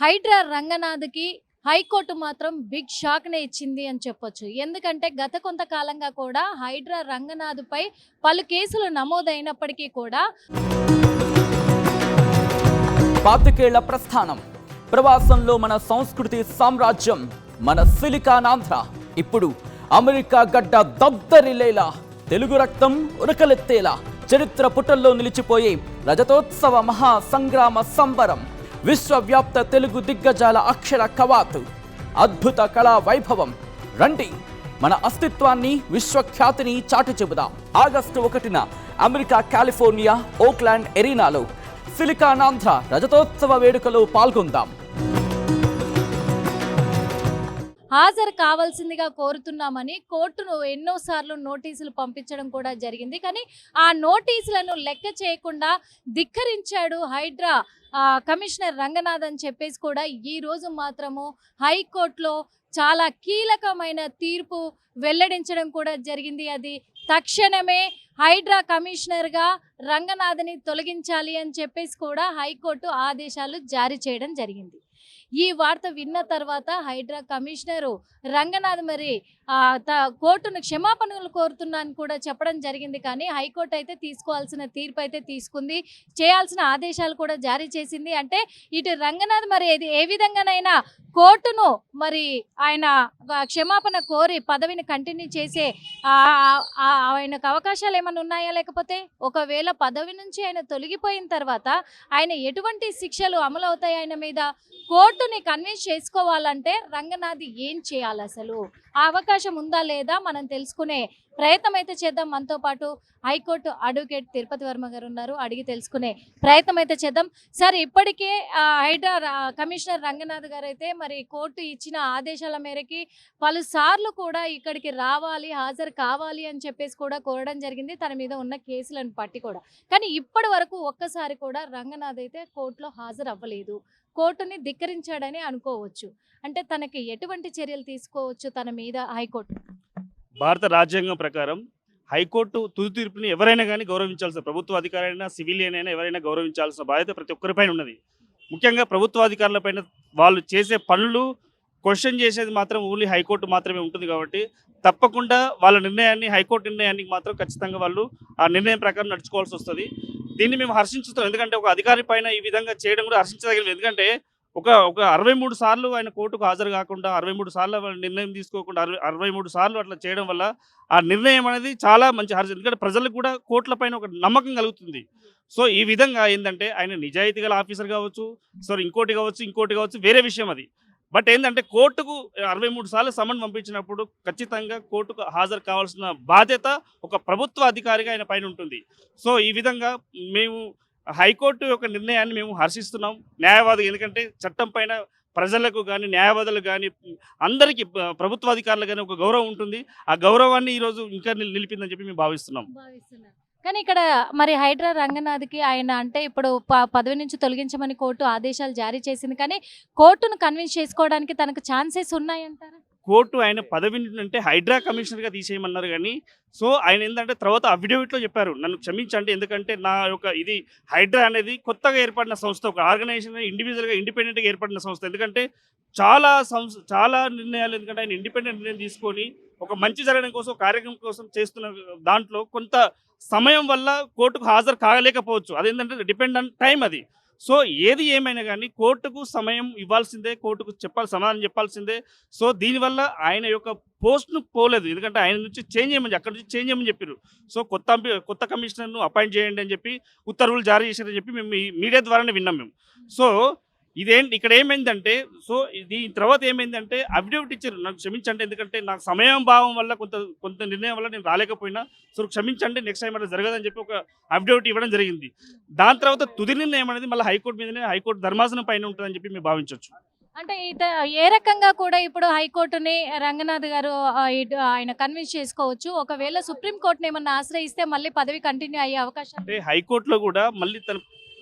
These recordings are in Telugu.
హైడ్రా రంగనాథ్‌కి హైకోర్టు మాత్రం బిగ్ షాక్‌నే ఇచ్చింది అని చెప్పొచ్చు. ఎందుకంటే గత కొంతకాలంగా కూడా హైడ్రా రంగనాథ్‌పై పలు కేసులు నమోదైనప్పటికీ కూడా పాతికేళ్ల ప్రస్థానం, ప్రవాసంలో మన సంస్కృతి సామ్రాజ్యం, మన సిలికానాంధ్ర ఇప్పుడు అమెరికా గడ్డ దద్దరిల్లేలా, తెలుగు రక్తం ఉరకలెత్తేలా చరిత్ర పుటల్లో నిలిచిపోయే రజతోత్సవ మహా సంగ్రామ సంబరం, విశ్వవ్యాప్త తెలుగు దిగ్గజాల అక్షర కవాతు, అద్భుత కళా వైభవం. రండి, మన అస్తిత్వాన్ని విశ్వఖ్యాతిని చాటి చెబుదాం. ఆగస్టు 1న అమెరికా కాలిఫోర్నియా ఓక్లాండ్ ఎరీనాలో సిలికానాంధ్ర రజతోత్సవ వేడుకలో పాల్గొందాం. హాజరు కావాల్సిందిగా కోరుతున్నామని కోర్టును ఎన్నోసార్లు నోటీసులు పంపించడం కూడా జరిగింది. కానీ ఆ నోటీసులను లెక్క చేయకుండా ధిక్కరించాడు హైడ్రా కమిషనర్ రంగనాథ్ అని చెప్పేసి కూడా ఈ రోజు మాత్రము హైకోర్టులో చాలా కీలకమైన తీర్పు వెల్లడించడం కూడా జరిగింది. అది తక్షణమే హైడ్రా కమిషనర్గా రంగనాథ్ని తొలగించాలి అని చెప్పేసి కూడా హైకోర్టు ఆదేశాలు జారీ చేయడం జరిగింది. ఈ వార్త విన్న తర్వాత హైడ్రా కమిషనరు రంగనాథ్ మరి కోర్టును క్షమాపణలు కోరుతున్నాను కూడా చెప్పడం జరిగింది. కానీ హైకోర్టు అయితే తీసుకోవాల్సిన తీర్పు అయితే తీసుకుంది, చేయాల్సిన ఆదేశాలు కూడా జారీ చేసింది. అంటే ఇటు రంగనాథ్ మరి ఏ విధంగానైనా కోర్టును మరి ఆయన క్షమాపణ కోరి పదవిని కంటిన్యూ చేసే ఆయనకు అవకాశాలు ఏమైనా ఉన్నాయా, లేకపోతే ఒకవేళ పదవి నుంచి ఆయన తొలగిపోయిన తర్వాత ఆయన ఎటువంటి శిక్షలు అమలు అవుతాయి ఆయన మీద, కోర్టుని కన్విన్స్ చేసుకోవాలంటే రంగనాథ్ ఏం చేయాలి, అసలు ఆ అవకాశం ఉందా లేదా మనం తెలుసుకునే ప్రయత్నం అయితే చేద్దాం. మనతో పాటు హైకోర్టు అడ్వకేట్ తిరుపతి వర్మ గారు ఉన్నారు, అడిగి తెలుసుకునే ప్రయత్నం అయితే చేద్దాం. సార్, ఇప్పటికే హైడ్రా కమిషనర్ రంగనాథ్ గారు అయితే మరి కోర్టు ఇచ్చిన ఆదేశాల మేరకి పలుసార్లు కూడా ఇక్కడికి రావాలి, హాజరు కావాలి అని చెప్పేసి కూడా కోరడం జరిగింది, తన మీద ఉన్న కేసులను పట్టి కూడా. కానీ ఇప్పటి వరకు ఒక్కసారి కూడా రంగనాథ్ అయితే కోర్టులో హాజరు అవ్వలేదు, కోర్టుని ధిక్కరించాడని అనుకోవచ్చు. అంటే తనకి ఎటువంటి చర్యలు తీసుకోవచ్చు తన మీద హైకోర్టు? భారత రాజ్యాంగం ప్రకారం హైకోర్టు తుది తీర్పుని ఎవరైనా కానీ గౌరవించాల్సిన, ప్రభుత్వ అధికారైనా సివిలియన్ అయినా ఎవరైనా గౌరవించాల్సిన బాధ్యత ప్రతి ఒక్కరిపైన ఉన్నది. ముఖ్యంగా ప్రభుత్వ అధికారులపైన వాళ్ళు చేసే పనులు క్వశ్చన్ చేసేది మాత్రం ఓన్లీ హైకోర్టు మాత్రమే ఉంటుంది. కాబట్టి తప్పకుండా వాళ్ళ నిర్ణయాన్ని, హైకోర్టు నిర్ణయానికి మాత్రం ఖచ్చితంగా వాళ్ళు ఆ నిర్ణయం ప్రకారం నడుచుకోవాల్సి వస్తుంది. దీన్ని మేము హర్షించుతాం. ఎందుకంటే ఒక అధికారి పైన ఈ విధంగా చేయడం కూడా హర్షించదగినది. ఎందుకంటే ఒక 63 సార్లు ఆయన కోర్టుకు హాజరు కాకుండా, 63 సార్లు నిర్ణయం తీసుకోకుండా 63 సార్లు అట్లా చేయడం వల్ల ఆ నిర్ణయం అనేది చాలా మంచి హర్షం. ఎందుకంటే ప్రజలకు కూడా కోర్టుల పైన ఒక నమ్మకం కలుగుతుంది. సో ఈ విధంగా ఏంటంటే ఆయన నిజాయితీ గల ఆఫీసర్ కావచ్చు, సో ఇంకోటి కావచ్చు వేరే విషయం అది. బట్ ఏంటంటే కోర్టుకు 63 సార్లు సమన్ పంపించినప్పుడు ఖచ్చితంగా కోర్టుకు హాజరు కావాల్సిన బాధ్యత ఒక ప్రభుత్వ అధికారిగా ఆయన పైన ఉంటుంది. సో ఈ విధంగా మేము హైకోర్టు యొక్క నిర్ణయాన్ని మేము హర్షిస్తున్నాం. న్యాయవాది, ఎందుకంటే చట్టం పైన ప్రజలకు కానీ, న్యాయవాదులకు కానీ, అందరికీ ప్రభుత్వ అధికారులు కానీ ఒక గౌరవం ఉంటుంది. ఆ గౌరవాన్ని ఈరోజు ఇంకా నిలిపిందని చెప్పి మేము భావిస్తున్నాం. కానీ ఇక్కడ మరి హైడ్రా రంగనాథ్కి ఆయన అంటే ఇప్పుడు పదవి నుంచి తొలగించమని కోర్టు ఆదేశాలు జారీ చేసింది. కానీ కోర్టును కన్విన్స్ చేసుకోవడానికి తనకు ఛాన్సెస్ ఉన్నాయంటారా? కోర్టు ఆయన పదవి అంటే హైడ్రా కమిషనర్గా తీసేయమన్నారు. కానీ సో ఆయన ఏంటంటే తర్వాత అఫిడవిట్లో చెప్పారు, నన్ను క్షమించండి, ఎందుకంటే నా యొక్క ఇది హైడ్రా అనేది కొత్తగా ఏర్పడిన సంస్థ, ఒక ఆర్గనైజేషన్ ఇండివిజువల్గా ఇండిపెండెంట్గా ఏర్పడిన సంస్థ. ఎందుకంటే చాలా నిర్ణయాలు, ఎందుకంటే ఆయన ఇండిపెండెంట్ నిర్ణయం తీసుకొని ఒక మంచి జరగడం కోసం, కార్యక్రమం కోసం చేస్తున్న దాంట్లో కొంత సమయం వల్ల కోర్టుకు హాజరు కాగలేకపోవచ్చు. అదేంటంటే డిపెండ్ ఆన్ టైం అది. సో ఏది ఏమైనా కానీ కోర్టుకు సమయం ఇవ్వాల్సిందే, కోర్టుకు సమాధానం చెప్పాల్సిందే. సో దీనివల్ల ఆయన యొక్క పోస్ట్ను పోలేదు, ఎందుకంటే ఆయన నుంచి చేంజ్ చేయమని, అక్కడ నుంచి చేంజ్ చేయమని చెప్పారు. సో కొత్త కమిషనర్ను అపాయింట్ చేయండి అని చెప్పి ఉత్తర్వులు జారీ చేశారని చెప్పి మేము మీడియా ద్వారానే విన్నాం మేము. సో ఇక్కడ ఏమైందంటే, సో దీని తర్వాత ఏమైందంటే అఫిడవిట్ ఇచ్చారు, నాకు క్షమించండి, ఎందుకంటే నాకు సమయం భావం వల్ల కొంత నిర్ణయం వల్ల నేను రాలేకపోయినా, సో క్షమించండి, నెక్స్ట్ టైం అట్లా జరగదని చెప్పి ఒక అఫిడవిట్ ఇవ్వడం జరిగింది. దాని తర్వాత తుది నిర్ణయం అనేది మళ్ళీ హైకోర్టు మీదనే, హైకోర్టు ధర్మాసనం పైన ఉంటుందని చెప్పి మేము భావించవచ్చు. అంటే ఏ రకంగా కూడా ఇప్పుడు హైకోర్టుని రంగనాథ్ గారు ఆయన కన్విన్స్ చేసుకోవచ్చు, ఒకవేళ సుప్రీంకోర్టుని ఏమన్నా ఆశ్రయిస్తే మళ్ళీ పదవి కంటిన్యూ అయ్యే అవకాశం? అంటే హైకోర్టులో కూడా మళ్ళీ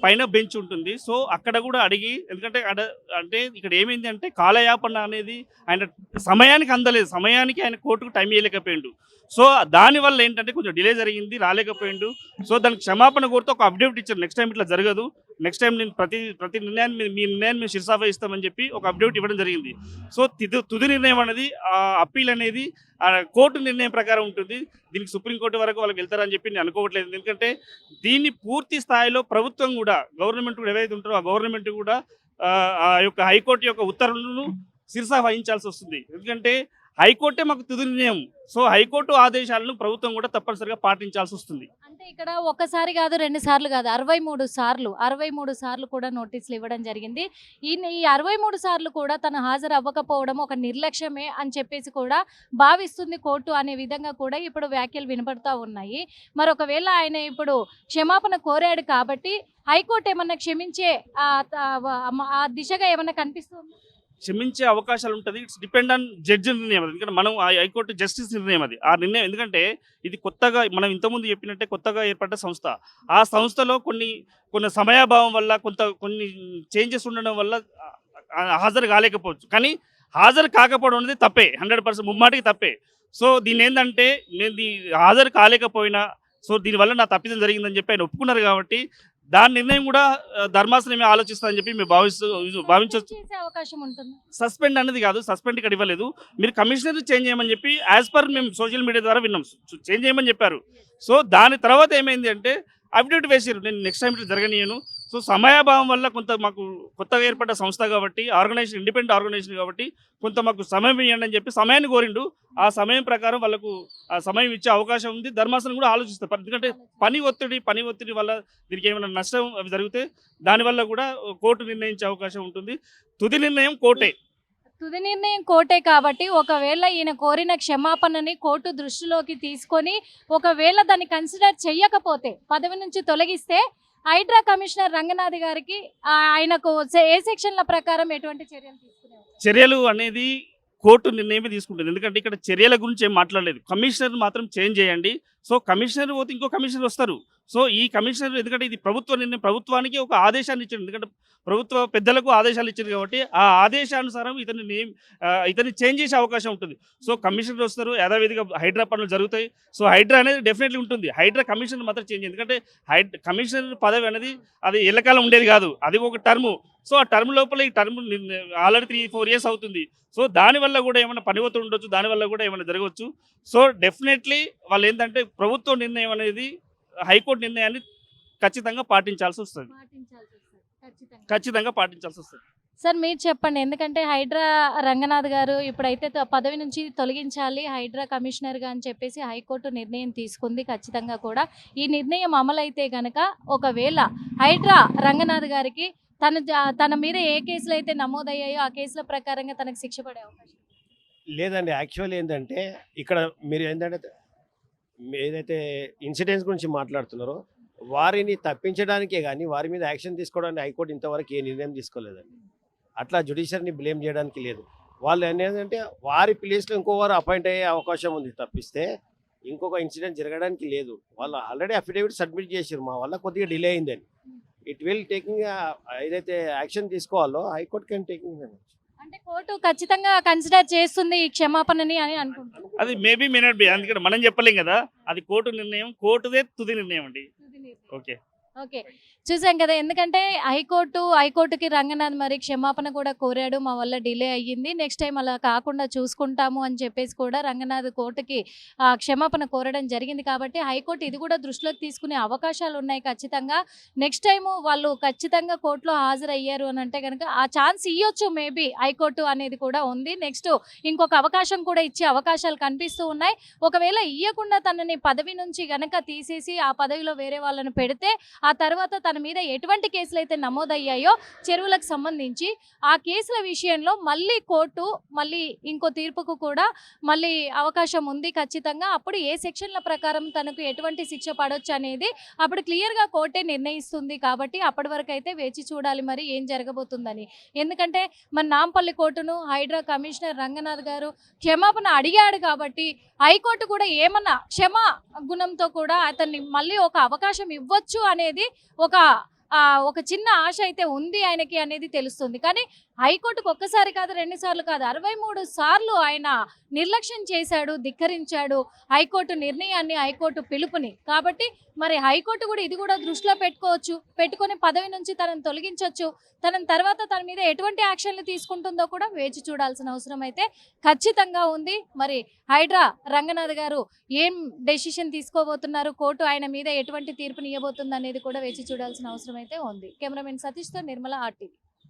పైన బెంచ్ ఉంటుంది. సో అక్కడ కూడా అడిగి, ఎందుకంటే అంటే ఇక్కడ ఏమైంది అంటే కాలయాపన అనేది ఆయన సమయానికి అందలేదు, సమయానికి ఆయన కోర్టుకు టైం ఇవ్వలేకపోయిండు. సో దానివల్ల ఏంటంటే కొంచెం డిలే జరిగింది, రాలేకపోయిండు. సో దానికి క్షమాపణ కోరుతూ ఒక అప్డేట్ ఇచ్చారు, నెక్స్ట్ టైం ఇట్లా జరగదు, నెక్స్ట్ టైం నేను ప్రతి నిర్ణయాన్ని మీ నిర్ణయాన్ని మేము శిరసావహిస్తామని చెప్పి ఒక అప్డేట్ ఇవ్వడం జరిగింది. సో తుది నిర్ణయం అనేది అప్పీల్ అనేది కోర్టు నిర్ణయం ప్రకారం ఉంటుంది. దీనికి సుప్రీంకోర్టు వరకు వాళ్ళకి వెళ్తారని చెప్పి నేను అనుకోవట్లేదు. ఎందుకంటే దీన్ని పూర్తి స్థాయిలో ప్రభుత్వం కూడా, గవర్నమెంట్ కూడా ఏవైతే ఉంటారో ఆ గవర్నమెంట్ కూడా ఆ యొక్క హైకోర్టు యొక్క ఉత్తర్వులను శిరసా వహించాల్సి వస్తుంది. ఎందుకంటే హైకోర్టే మాకు తుది నిర్ణయం. సో హైకోర్టు ఆదేశాలను ప్రభుత్వం కూడా తప్పనిసరిగా పాటించాల్సి వస్తుంది. అంటే ఇక్కడ ఒకసారి కాదు, 2 సార్లు కాదు, 63 సార్లు కూడా నోటీసులు ఇవ్వడం జరిగింది. ఈ 63 సార్లు కూడా తను హాజరు అవ్వకపోవడం ఒక నిర్లక్ష్యమే అని చెప్పేసి కూడా భావిస్తుంది కోర్టు అనే విధంగా కూడా ఇప్పుడు వ్యాఖ్యలు వినపడతా ఉన్నాయి. మరి ఒకవేళ ఆయన ఇప్పుడు క్షమాపణ కోరాడు కాబట్టి హైకోర్టు ఏమన్నా క్షమించే ఆ దిశగా ఏమన్నా కనిపిస్తుంది? క్షమించే అవకాశాలు ఉంటుంది. ఇట్స్ డిపెండ్ ఆన్ జడ్జి నిర్ణయం. ఎందుకంటే మనం ఆ హైకోర్టు జస్టిస్ నిర్ణయం అది, ఆ నిర్ణయం. ఎందుకంటే ఇది కొత్తగా మనం ఇంతకుముందు చెప్పినట్టే కొత్తగా ఏర్పడ్డ సంస్థ. ఆ సంస్థలో కొన్ని సమయాభావం వల్ల కొన్ని చేంజెస్ ఉండడం వల్ల హాజరు కాలేకపోవచ్చు. కానీ హాజరు కాకపోవడం అనేది తప్పే, 100% ముమ్మాటికి తప్పే. సో దీని ఏంటంటే నేను హాజరు కాలేకపోయినా, సో దీనివల్ల నా తప్పిదం జరిగిందని చెప్పి ఆయన ఒప్పుకున్నారు కాబట్టి దాని నిర్ణయం కూడా ధర్మాసనమే ఆలోచిస్తారని చెప్పి మేము భావించవచ్చు. అవకాశం ఉంటుంది. సస్పెండ్ అనేది కాదు, సస్పెండ్ ఇక్కడ ఇవ్వలేదు. మీరు కమిషనర్ చేంజ్ చేయమని చెప్పి యాజ్ పర్ మేము సోషల్ మీడియా ద్వారా విన్నాం, చేంజ్ చేయమని చెప్పారు. సో దాని తర్వాత ఏమైంది అంటే అఫిడవిట్ వేసారు, నేను నెక్స్ట్ టైం ఇట్లా జరగనియను. సో సమయాభావం వల్ల మాకు కొత్తగా ఏర్పడ్డ సంస్థ కాబట్టి, ఆర్గనైజేషన్ ఇండిపెండెంట్ ఆర్గనైజేషన్ కాబట్టి కొంత మాకు సమయం ఇవ్వండి అని చెప్పి సమయాన్ని కోరిండు. ఆ సమయం ప్రకారం వాళ్ళకు ఆ సమయం ఇచ్చే అవకాశం ఉంది. ధర్మాసనం కూడా ఆలోచిస్తారు. ఎందుకంటే పని ఒత్తిడి వల్ల దీనికి ఏమైనా నష్టం అవి జరిగితే దానివల్ల కూడా కోర్టు నిర్ణయించే అవకాశం ఉంటుంది. తుది నిర్ణయం కోర్టే కాబట్టి ఒకవేళ ఈయన కోరిన క్షమాపణని కోర్టు దృష్టిలోకి తీసుకొని ఒకవేళ దాన్ని కన్సిడర్ చెయ్యకపోతే, పదవి నుంచి తొలగిస్తే హైడ్రా కమిషనర్ రంగనాథ్ గారికి ఆయనకు ఏ సెక్షన్ల ప్రకారం ఎటువంటి చర్యలు తీసుకునేవారు? చర్యలు అనేది కోర్టు నిర్ణయమే తీసుకుంటుంది. ఎందుకంటే ఇక్కడ చర్యల గురించి ఏం మాట్లాడలేదు. కమిషనర్ మాత్రం చేంజ్ చేయండి. సో కమిషనర్ పోతే ఇంకో కమిషనర్ వస్తారు. సో ఈ కమిషనర్, ఎందుకంటే ఇది ప్రభుత్వ నిర్ణయం, ప్రభుత్వానికి ఒక ఆదేశాన్ని ఇచ్చారు. ఎందుకంటే ప్రభుత్వ పెద్దలకు ఆదేశాలు ఇచ్చారు కాబట్టి ఆ ఆదేశానుసారం ఇతన్ని చేంజ్ చేసే అవకాశం ఉంటుంది. సో కమిషనర్ వస్తారు, యథావిధిగా హైడ్రా పనులు జరుగుతాయి. సో హైడ్రా అనేది డెఫినెట్లీ ఉంటుంది. హైడ్రా కమిషనర్ మాత్రం చేంజ్, ఎందుకంటే కమిషనర్ పదవి అనేది అది ఎల్లకాలం ఉండేది కాదు, అది ఒక టర్ము. సో ఆ టర్మ్ లోపల ఈ టర్మ్ ఆల్రెడీ 3-4 years అవుతుంది. సో దానివల్ల కూడా ఏమైనా పని ఒత్తిడి ఉండొచ్చు, దానివల్ల కూడా ఏమైనా జరగవచ్చు. సో డెఫినెట్లీ వాళ్ళు ఏంటంటే ప్రభుత్వ నిర్ణయం అనేది హైకోర్టు నిర్ణయాన్ని ఖచ్చితంగా పాటించాల్సి వస్తుంది. ఖచ్చితంగా పాటించాల్సి వస్తుంది. సార్ మీరు చెప్పండి, ఎందుకంటే హైడ్రా రంగనాథ్ గారు ఇప్పుడైతే పదవి నుంచి తొలగించాలి హైడ్రా కమిషనర్గా అని చెప్పేసి హైకోర్టు నిర్ణయం తీసుకుంది. ఖచ్చితంగా కూడా ఈ నిర్ణయం అమలైతే కనుక ఒకవేళ హైడ్రా రంగనాథ్ గారికి తన మీద ఏ కేసులు అయితే నమోదయ్యాయో ఆ కేసుల ప్రకారంగా తనకు శిక్ష పడే అవకాశం లేదండి. యాక్చువల్లీ ఏంటంటే ఇక్కడ మీరు ఏంటంటే ఏదైతే ఇన్సిడెంట్స్ గురించి మాట్లాడుతున్నారో వారిని తప్పించడానికే కానీ వారి మీద యాక్షన్ తీసుకోవడానికి హైకోర్టు ఇంతవరకు ఏ నిర్ణయం తీసుకోలేదండి. అట్లా జ్యుడిషియర్ని బ్లేమ్ చేయడానికి లేదు. వాళ్ళు ఏంటంటే వారి ప్లేస్లో ఇంకోవారు అపాయింట్ అయ్యే అవకాశం ఉంది తప్పిస్తే ఇంకొక ఇన్సిడెంట్ జరగడానికి లేదు. వాళ్ళు ఆల్రెడీ అఫిడవిట్ సబ్మిట్ చేసారు, మా వల్ల కొద్దిగా డిలే అయిందని. ఇట్ విల్ టేకింగ్ ఏదైతే యాక్షన్ తీసుకోవాలో హైకోర్టు కెన్ టేకింగ్. అంటే కోర్టు ఖచ్చితంగా కన్సిడర్ చేస్తుంది ఈ క్షమాపణని అని అనుకుంటున్నాను. అది మేబీ మే నాట్ బి, అందుకని మనం చెప్పలేం కదా, అది కోర్టు నిర్ణయం, కోర్టుదే తుది నిర్ణయం అండి. ఓకే చూసాం కదా, ఎందుకంటే హైకోర్టుకి రంగనాథ్ మరి క్షమాపణ కూడా కోరాడు, మా వల్ల డిలే అయ్యింది, నెక్స్ట్ టైం అలా కాకుండా చూసుకుంటాము అని చెప్పేసి కూడా రంగనాథ్ కోర్టుకి క్షమాపణ కోరడం జరిగింది. కాబట్టి హైకోర్టు ఇది కూడా దృష్టిలోకి తీసుకునే అవకాశాలు ఉన్నాయి. ఖచ్చితంగా నెక్స్ట్ టైము వాళ్ళు ఖచ్చితంగా కోర్టులో హాజరయ్యారు అని అంటే కనుక ఆ ఛాన్స్ ఇవ్వచ్చు మేబీ హైకోర్టు అనేది కూడా ఉంది. నెక్స్ట్ ఇంకొక అవకాశం కూడా ఇచ్చే అవకాశాలు కనిపిస్తూ ఉన్నాయి. ఒకవేళ ఇవ్వకుండా తనని పదవి నుంచి గనక తీసేసి ఆ పదవిలో వేరే వాళ్ళని పెడితే ఆ తర్వాత తన మీద ఎటువంటి కేసులు అయితే నమోదయ్యాయో చెరువులకు సంబంధించి ఆ కేసుల విషయంలో మళ్ళీ కోర్టు ఇంకో తీర్పుకు కూడా మళ్ళీ అవకాశం ఉంది ఖచ్చితంగా. అప్పుడు ఏ సెక్షన్ల ప్రకారం తనకు ఎటువంటి శిక్ష పడవచ్చు అనేది అప్పుడు క్లియర్గా కోర్టే నిర్ణయిస్తుంది. కాబట్టి అప్పటి వరకు అయితే వేచి చూడాలి మరి ఏం జరగబోతుందని. ఎందుకంటే మన నాంపల్లి కోర్టును హైడ్రా కమిషనర్ రంగనాథ్ గారు క్షమాపణ అడిగాడు కాబట్టి హైకోర్టు కూడా ఏమన్నా క్షమా గుణంతో కూడా అతన్ని మళ్ళీ ఒక అవకాశం ఇవ్వచ్చు అనేది ఒక ఒక చిన్న ఆశ అయితే ఉంది ఆయనకి అనేది తెలుస్తుంది. కానీ హైకోర్టుకు ఒక్కసారి కాదు, 2 సార్లు కాదు, 63 సార్లు ఆయన నిర్లక్ష్యం చేశాడు, ధిక్కరించాడు హైకోర్టు నిర్ణయాన్ని, హైకోర్టు పిలుపుని. కాబట్టి మరి హైకోర్టు కూడా ఇది కూడా దృష్టిలో పెట్టుకొని పదవి నుంచి తనను తొలగించొచ్చు. తర్వాత తన మీద ఎటువంటి యాక్షన్లు తీసుకుంటుందో కూడా వేచి చూడాల్సిన అవసరం అయితే ఖచ్చితంగా ఉంది. మరి హైడ్రా రంగనాథ్ గారు ఏం డెసిషన్ తీసుకోబోతున్నారు, కోర్టు ఆయన మీద ఎటువంటి తీర్పుని ఇవ్వబోతుంది అనేది కూడా వేచి చూడాల్సిన అవసరం అయితే ఉంది. కెమెరామెన్ సతీష్తో నిర్మల, RTV.